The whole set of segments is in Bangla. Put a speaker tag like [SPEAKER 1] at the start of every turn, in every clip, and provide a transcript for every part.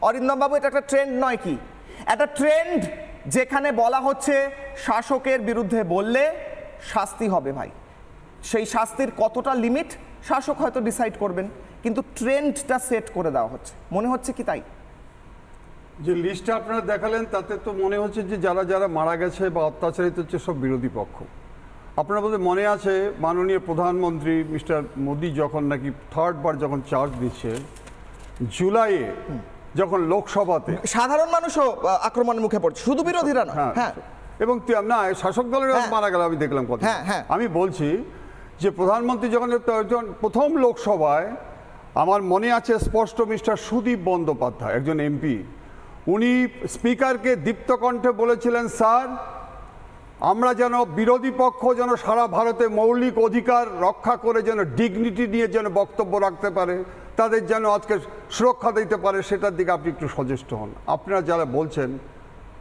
[SPEAKER 1] অরিন্দম বাবু, এটা একটা ট্রেন্ড নয় কি? একটা ট্রেন্ড যেখানে বলা হচ্ছে শাসকের বিরুদ্ধে বললে শাস্তি হবে ভাই, সেই শাস্তির কতটা লিমিট শাসক হয়তো ডিসাইড করবেন, কিন্তু ট্রেন্ডটা সেট করে দেওয়া হচ্ছে, মনে হচ্ছে কি তাই?
[SPEAKER 2] যে লিস্টটা আপনারা দেখালেন তাতে তো মনে হচ্ছে যে যারা যারা মারা গেছে বা অত্যাচারিত হচ্ছে সব বিরোধী পক্ষ। আপনার বোধহয় মনে আছে মাননীয় প্রধানমন্ত্রী মিস্টার মোদি যখন নাকি থার্ড বার যখন চার্জ দিচ্ছে জুলাইয়ে, যখন লোকসভাতে
[SPEAKER 1] সাধারণ মানুষও আক্রমণের মুখে পড়ছে, শুধু বিরোধীরা না। হ্যাঁ,
[SPEAKER 2] এবং না শাসক দলের মারা গেল আমি দেখলাম কত। আমি বলছি যে প্রধানমন্ত্রী যখন প্রথম লোকসভায়, আমার মনে আছে স্পষ্ট, মিস্টার সুদীপ বন্দ্যোপাধ্যায় একজন এমপি, উনি স্পিকারকে দীপ্ত কণ্ঠে বলেছিলেন, স্যার আমরা যেন বিরোধী পক্ষ যেন সারা ভারতে মৌলিক অধিকার রক্ষা করে যেন ডিগনিটি নিয়ে যেন বক্তব্য রাখতে পারে, তাদের যেন আজকে সুরক্ষা দিতে পারে, সেটার দিকে আপনি একটু সচেষ্ট হন। আপনারা যারা বলছেন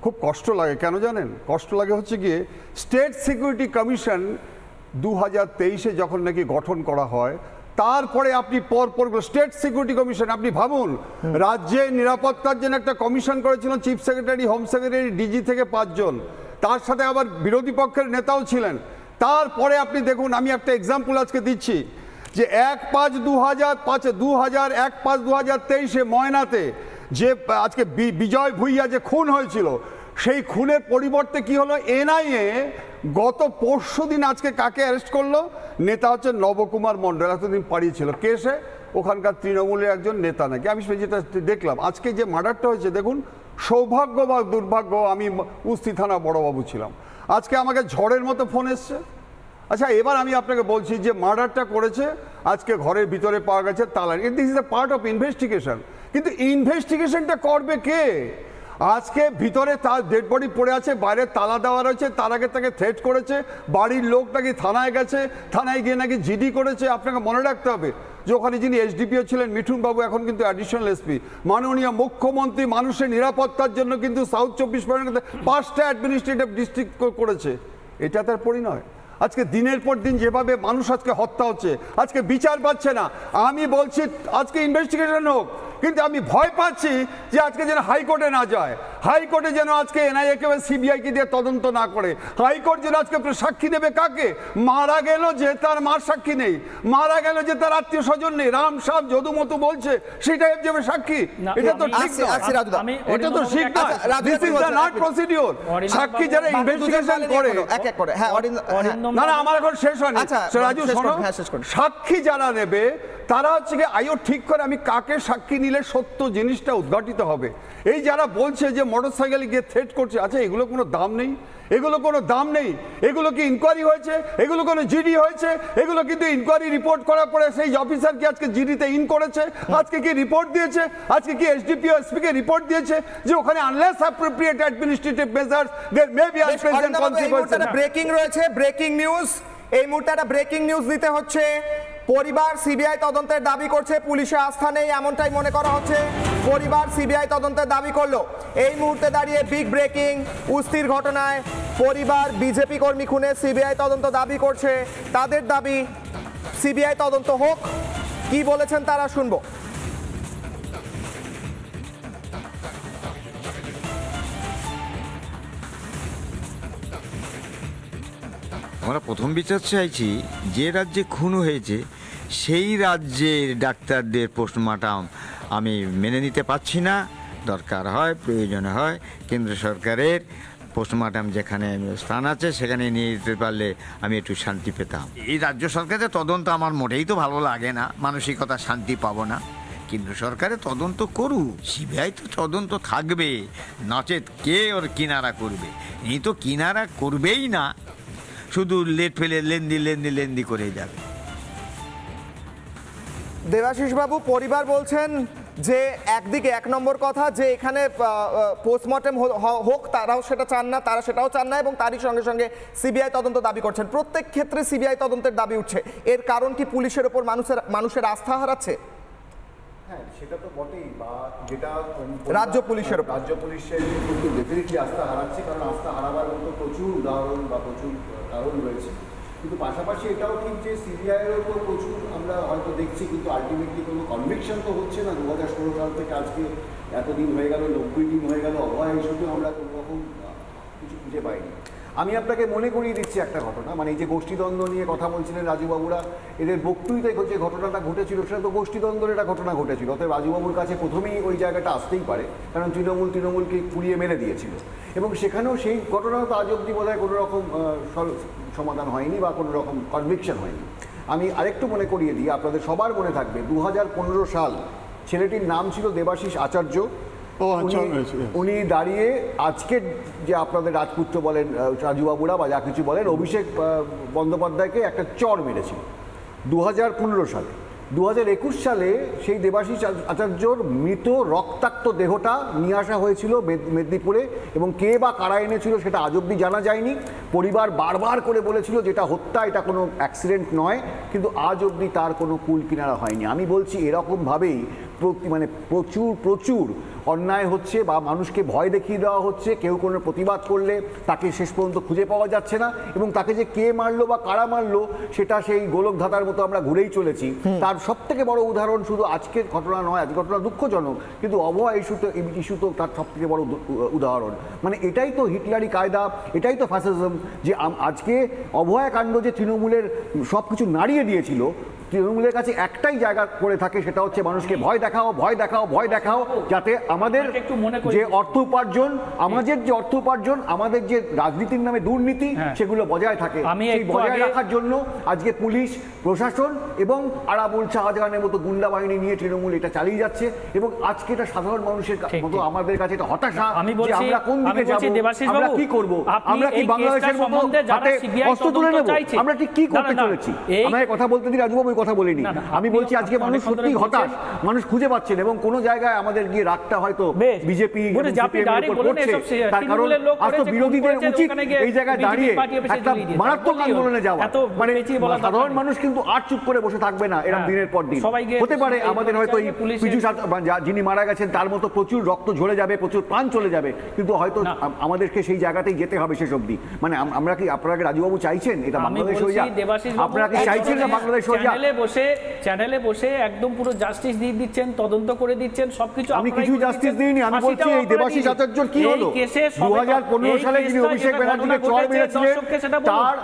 [SPEAKER 2] খুব কষ্ট লাগে, কেন জানেন? কষ্ট লাগে হচ্ছে গিয়ে স্টেট সিকিউরিটি কমিশন 2023-এ যখন নাকি গঠন করা হয়, তারপরে আপনি পরপর স্টেট সিকিউরিটি কমিশন, আপনি ভাবুন রাজ্যে নিরাপত্তার জন্য একটা কমিশন করেছিলেন, chief secretary, home secretary, DG থেকে 5 জন, তার সাথে আবার বিরোধী পক্ষের নেতাও ছিলেন। তারপরে আপনি দেখুন, আমি একটা এক্সাম্পল আজকে দিচ্ছি যে 1/5/2023-এ ময়নাতে যে আজকে বিজয় ভুইয়া যে খুন হয়েছিল, সেই খুনের পরিবর্তে কি হলো, এনআইএ গত পরশুদিন আজকে কাকে অ্যারেস্ট করলো? নেতা হচ্ছে নবকুমার মণ্ডল, এতদিন পালিয়েছিল। কে সে? ওখানকার তৃণমূলের একজন নেতা নাকি। আমি যেটা দেখলাম আজকে যে মার্ডারটা হয়েছে, দেখুন সৌভাগ্য বা দুর্ভাগ্য, আমি উস্তি থানা বড়বাবু ছিলাম, আজকে আমাকে ঝড়ের মতো ফোন এসছে। আচ্ছা এবার আমি আপনাকে বলছি যে মার্ডারটা করেছে, আজকে ঘরের ভিতরে পাওয়া গেছে তালা। This is a part of investigation, কিন্তু ইনভেস্টিগেশনটা করবে কে? আজকে ভিতরে তার ডেড বডি পড়ে আছে, বাইরে তালা দেওয়া রয়েছে, তার আগে তাকে থ্রেট করেছে, বাড়ির লোক নাকি থানায় গেছে, থানায় গিয়ে নাকি জিডি করেছে। আপনাকে মনে রাখতে হবে যে ওখানে যিনি এসডিপিও ছিলেন মিঠুন বাবু, এখন কিন্তু অ্যাডিশনাল এসপি। মাননীয় মুখ্যমন্ত্রী মানুষের নিরাপত্তার জন্য কিন্তু সাউথ 24 পরগনাতে 5টা অ্যাডমিনিস্ট্রেটিভ ডিস্ট্রিক্ট করেছে। এটা তার পরিণয়। আজকে দিনের পর দিন যেভাবে মানুষ আজকে হত্যা হচ্ছে, আজকে বিচার পাচ্ছে না। আমি বলছি আজকে ইনভেস্টিগেশন হোক, কিন্তু আমি ভয় পাচ্ছি যে আজকে যেন হাইকোর্টে না যায়, হাইকোর্টে যেন আজকে এনআইএ কে সিবিআইকে দিয়ে তদন্ত না করে, হাইকোর্ট যেন আজকে সাক্ষী দেবে কাকে? মারা গেল যে তার মার সাক্ষী নেই, মারা গেল যে তার আত্মীয় স্বজন নেই, রাম সাহেব যদুমতু বলছে সেটাই যাবে সাক্ষী। এটা তো ঠিক না, এটা তো ঠিক না, this is the not procedure. সাক্ষী যারা ইনভেস্টিগেশন করে এক এক করে, হ্যাঁ না না আমার এখন শেষ হয়নি রাজু, শোনো, সাক্ষী যারা নেবে তারা হচ্ছে কি আয়ো ঠিক করে আমি কাকে সাক্ষী নিলে সত্য জিনিসটা উদ্ঘাটিত হবে। এই যারা বলছে যে মোটরসাইকেলে গিয়ে থ্রেট করছে, আচ্ছা এগুলো কোনো দাম নেই, এগুলো কোনো দাম নেই, এগুলো কি ইনকোয়ারি হয়েছে, এগুলো কোনো জিডি হয়েছে? এগুলো কিন্তু ইনকোয়ারি রিপোর্ট করার পরে সেই অফিসার কি আজকে জিডিতে ইন করেছে, আজকে কি রিপোর্ট দিয়েছে, আজকে কি এসডিপিও এসপি কে রিপোর্ট দিয়েছে যে ওখানে unless appropriate administrative measures there may be unpleasant consequences.
[SPEAKER 1] Breaking রয়েছে, ব্রেকিং নিউজ, এই মুহূর্তে একটা ব্রেকিং নিউজ দিতে হচ্ছে। পরিবার সিবিআই তদন্তের দাবি করছে, পুলিশে আস্থা নেই এমনটাই মনে করা হচ্ছে। পরিবার সিবিআই তদন্তের দাবি করলো। এই মুহূর্তে দাঁড়িয়ে বিগ ব্রেকিং, উস্তির ঘটনায় পরিবার বিজেপি কর্মী খুনে সিবিআই তদন্ত দাবি করছে। তাদের দাবি সিবিআই তদন্ত হোক। কি বলেছেন তারা শুনবো।
[SPEAKER 3] আমরা প্রথম বিচার চাইছি যে রাজ্যে খুন হয়েছে সেই রাজ্যের ডাক্তারদের পোস্টমর্টম আমি মেনে নিতে পারছি না। দরকার হয়, প্রয়োজন হয় কেন্দ্র সরকারের পোস্টমর্টম যেখানে স্থান আছে সেখানে নিয়ে যেতে পারলে আমি একটু শান্তি পেতাম। এই রাজ্য সরকারের তদন্ত আমার মোটেই তো ভালো লাগে না, মানসিকতা শান্তি পাবো না। কেন্দ্র সরকারে তদন্ত করুক, সিবিআই তো তদন্ত থাকবে, নচেত কে ওর কিনারা করবে? এই তো কিনারা করবেই না, শুধু লেট ফেলে লেন্দি করে যাবে।
[SPEAKER 1] দেবাশিস বাবু, পরিবার বলছেন যে একদিকে এক নম্বর কথা যে এখানে পোস্টমর্টেম হোক, তারাও সেটা চান না, তারা সেটাও চান না, এবং তারই সঙ্গে সঙ্গে সিবিআই তদন্ত দাবি করছেন। প্রত্যেক ক্ষেত্রে সিবিআই তদন্তের দাবি উঠছে, এর কারণ কি পুলিশের ওপর মানুষের আস্থা হারাচ্ছে?
[SPEAKER 4] হ্যাঁ সেটা তো বটেই, বা যেটা
[SPEAKER 1] রাজ্য পুলিশের
[SPEAKER 4] কিন্তু ডেফিনেটলি আস্থা হারাচ্ছে, কারণ আস্থা হারাবার মতো প্রচুর উদাহরণ বা প্রচুর কারণ রয়েছে। কিন্তু পাশাপাশি এটাও ঠিক যে সিবিআইয়েরও তো প্রচুর আমরা হয়তো দেখছি, কিন্তু আলটিমেটলি কোনো কনভিকশন তো হচ্ছে না। 2016 সাল থেকে আজকে এতদিন হয়ে গেল, 90 দিন হয়ে গেল, অভয় হিসেবে আমরা কোনো রকম কিছু খুঁজে পাইনি। আমি আপনাকে মনে করিয়ে দিচ্ছি একটা ঘটনা, মানে এই যে গোষ্ঠীদ্বন্দ্ব নিয়ে কথা বলছিলেন রাজুবাবুরা, এদের বক্তৃতায় যে ঘটনাটা ঘটেছিল সেটা তো গোষ্ঠীদ্বন্দ্বের একটা ঘটনা ঘটেছিল। অতএব রাজুবাবুর কাছে প্রথমেই ওই জায়গাটা আসতেই পারে, কারণ তৃণমূলকে পুড়িয়ে মেরে দিয়েছিল, এবং সেখানেও সেই ঘটনাও তো আজ অব্দি বোধ হয় কোনো রকম সমাধান হয়নি বা কোনো রকম কনভিকশন হয়নি। আমি আরেকটু মনে করিয়ে দিই, আপনাদের সবার মনে থাকবে 2015 সাল, ছেলেটির নাম ছিল দেবাশিস আচার্য। উনি দাঁড়িয়ে আজকের যে আপনাদের রাজপুত্র বলেন, রাজুবাবুরা বা যা কিছু বলেন, অভিষেক বন্দ্যোপাধ্যায়কে একটা চর মেরেছিল 2015 সালে। 2021 সালে সেই দেবাশিস আচার্যর মৃত রক্তাক্ত দেহটা নিয়ে আসা হয়েছিল মেদিনীপুরে, এবং কে বা কারা এনেছিল সেটা আজ অব্দি জানা যায়নি। পরিবার বারবার করে বলেছিল যেটা হত্যা, এটা কোনো অ্যাক্সিডেন্ট নয়, কিন্তু আজ অব্দি তার কোনো কুল কিনারা হয়নি। আমি বলছি এরকমভাবেই মানে প্রচুর অন্যায় হচ্ছে, বা মানুষকে ভয় দেখিয়ে দেওয়া হচ্ছে। কেউ কোনো প্রতিবাদ করলে তাকে শেষ পর্যন্ত খুঁজে পাওয়া যাচ্ছে না, এবং তাকে যে কে মারলো বা কারা মারলো সেটা সেই গোলকধাতার মতো আমরা ঘুরেই চলেছি। তার সব থেকে বড় উদাহরণ শুধু আজকের ঘটনা নয়, আজকের ঘটনা দুঃখজনক, কিন্তু অভয় ইস্যু তো তার সব থেকে বড় উদাহরণ। মানে এটাই তো হিটলারি কায়দা, এটাই তো ফ্যাসিজম, যে আজকে অভয় কাণ্ড যে তৃণমূলের সব কিছু নাড়িয়ে দিয়েছিল, তৃণমূলের কাছে একটাই জায়গা করে থাকে, সেটা হচ্ছে মানুষকে ভয় দেখাও, ভয় দেখাও, ভয় দেখাও, যাতে আমাদের যে অর্থ উপার্জন, আমাদের যে রাজনীতির নামে দুর্নীতি, সেগুলো বজায় থাকে। সেই বজায় রাখার জন্য আজকে পুলিশ প্রশাসন এবং আরাবুল শাহজাহানের মতো গুন্ডা বাহিনী নিয়ে তৃণমূল এটা চালিয়ে যাচ্ছে, এবং আজকে এটা সাধারণ মানুষের মতো আমাদের কাছে এটা হতাশা যে আমরা কোন দিকে যাব, আমরা কি করব, আমরা কি বাংলাদেশের মতো হাতে অস্ত্র তুলে নেব, আমরা ঠিক কি করতে চলেছি। আমাকে কথা বলতে দিই রাজুবাবু, কথা বলিনি। আমি বলছি আজকে মানুষ সত্যি হতাশ, মানুষ খুঁজে পাচ্ছেন, এবং কোন জায়গায় আমাদের গিয়ে রাখতে হয়তো বিজেপি, তার কারণ আজ তো বিরোধীদের উচিত এই জায়গায় দাঁড়িয়ে একটা মারাত্মক আন্দোলনে যাওয়া। মানে সাধারণ মানুষ কিন্তু আর চুপ করে বসে থাকবে না এরকম দিনের পর দিন। হতে পারে আমাদের হয়তো পীযূ যিনি মারা গেছেন তার মতো প্রচুর রক্ত ঝরে যাবে, প্রচুর প্রাণ চলে যাবে, কিন্তু হয়তো আমাদেরকে সেই জায়গাতেই যেতে হবে শেষ অবধি। মানে আমরা কি, আপনারা কি রাজুবাবু চাইছেন এটা বাংলাদেশ হয়ে যাক? আপনারা কি চাইছেন না বাংলাদেশ হয়ে যাক?
[SPEAKER 5] চ্যানেলে বসে একদম পুরো জাস্টিস দিয়ে দিচ্ছেন, তদন্ত করে দিচ্ছেন, সবকিছু।
[SPEAKER 2] আমি কিছু জাস্টিস দিইনি, আমি বলছি এই দেবাশিস আচার্যর কি হলো? 2015 সালে যিনি অভিষেক ব্যানার্জিকে চড় মেরেছিলেন, তার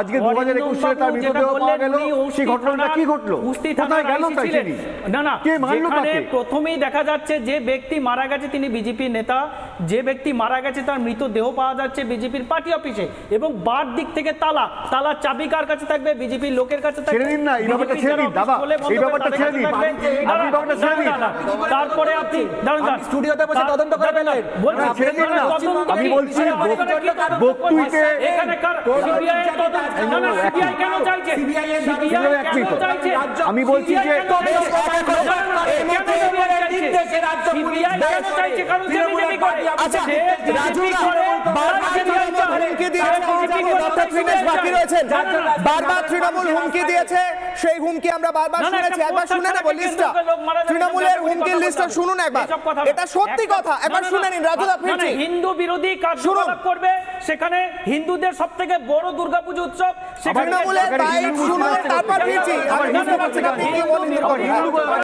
[SPEAKER 2] আজকে 2021 সালে তার মৃতদেহ পাওয়া গেল, সেই ঘটনাটা কি ঘটলো? কোথায় গেল তাই তিনি?
[SPEAKER 5] না,
[SPEAKER 2] কে মারলো তাকে?
[SPEAKER 5] প্রথমেই দেখা যাচ্ছে যে ব্যক্তি মারা গেছে তিনি বিজেপি নেতা, যে ব্যক্তি মারা গেছে তার মৃতদেহ পাওয়া যাচ্ছে বিজেপির পার্টি অফিসে, এবং বার দিক থেকে তালা চাবি কার কাছে থাকবে? বিজেপির লোকের কাছে থাকবে।
[SPEAKER 2] ছেড়ে দিন না এই ব্যাপারটা, ছেড়ে দিন দাদা, এই ব্যাপারটা ছেড়ে দিন, আপনি ব্যাপারটা ছেড়ে দিন।
[SPEAKER 5] তারপরে আপনি
[SPEAKER 6] স্টুডিওতে বসে তদন্ত করে ফেলেন,
[SPEAKER 2] ছেড়ে দিন না। আমি বলছি বক্তৃতে
[SPEAKER 5] এখানে কার সিবিআই তদন্ত, না সিবিআই কেন চাইছে? সিবিআই কেন চাইছে?
[SPEAKER 2] আমি বলছি যে
[SPEAKER 1] বারবার তৃণমূল হুমকি দিয়েছে, সেই হুমকি আমরা বারবার শুনেছি। একবার শুনে নেব লিস্টটা, তৃণমূলের হুমকির লিস্টটা শুনুন একবার, এটা সত্যি কথা, একবার শুনে নিন। রাজুদা ফিরছি,
[SPEAKER 5] হিন্দু বিরোধী কার্যকলাপ করবে, সেখানে হিন্দুদের সবথেকে বড় দুর্গাপুজো উৎসব, সেখানে
[SPEAKER 1] তৃণমূলের বাইট শুনুন, তারপর ফিরছি। আমি বুঝতে পারছি না আপনি কি বলেন।